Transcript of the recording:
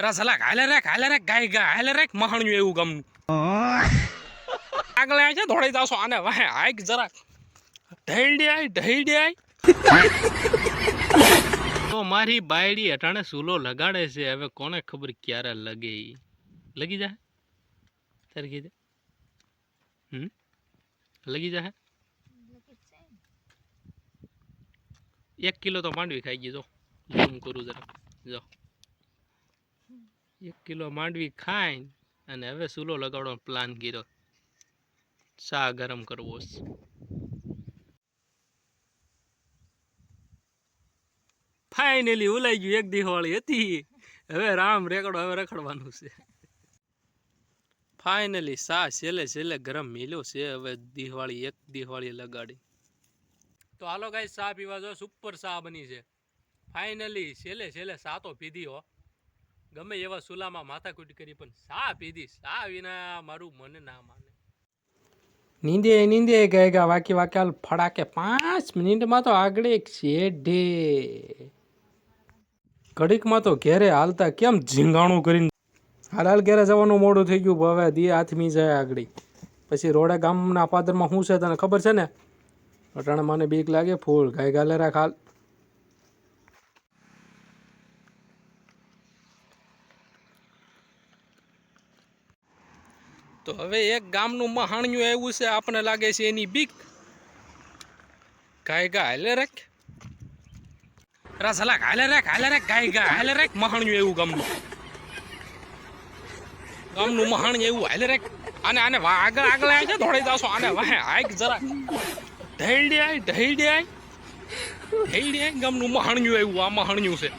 રસલા હાલે રે ગાય ગા હાલે રે મહાણ્યું એવું ગમનું આગળ આ છે દોડી જાશો આને વાહે હાઈક જરાક ઢઈડી આય તો મારી બાયડી અટાણે સૂલો લગાડે છે હવે કોને ખબર ક્યારે લગે લગી જાય તારે કીધે લગી જાય 1 કિલો તો માંડવી ખાઈ ગઈ જો ઝૂમ કરું જરા જો 1 કિલો માંડવી ખાઈને અને હવે સૂલો લગાડવાનો પ્લાન કર્યો ચા ગરમ કરવો છે ફાઇનલી ઉલાઈ ગયું એક દિવાળી હતી હવે રામ રેકડો હવે રખડવાનું છે ફાઇનલી સા છેલ્લે ગરમ મિલ્યો છે હવે દિવાળી એક દિવાળી લગાડી તો હાલો ગાઈસ ચા પીવા જો સુપર ચા બની છે ફાઇનલી છેલ્લે ચા તો પીધી હો ગમે એવા સુલામાં માથાકૂટ કરી પણ ચા પીધી ચા વિના મારું મન ના માને નીંદે ગયેગા વાક્યાલ ફડાકે 5 મિનિટમાં તો આગળ એક શેઢે ઘડીકમાં તો ઘેરે હાલતા કેમ ઝીંગાણું કરીને હાલ ઘેરે જવાનું મોડું થઈ ગયું હવે દી હાથમી જાય આગળ પછી રોડે ગામના પાદરમાં શું છે તને ખબર છે ને અટાણે મને બીક લાગે ફૂલ ગાય ગાલે રાખ હાલ તો હવે એક ગામનું મહાણ્યું આવ્યું છે આપણને લાગે છે એની બીક ગાય ગા હાલે રાખ રસલા હાલે રાખ ગાય ગા હાલે રાખ મહાણ્યું એવું ગામનું મહાણ એવું હાલે રાખ આને આગળ આવે છે દોડી જાશો આને વાહે હાઈક જરાક ઢઈડી આય ગામનું મહાણ્યું એવું આ મહાણ્યું છે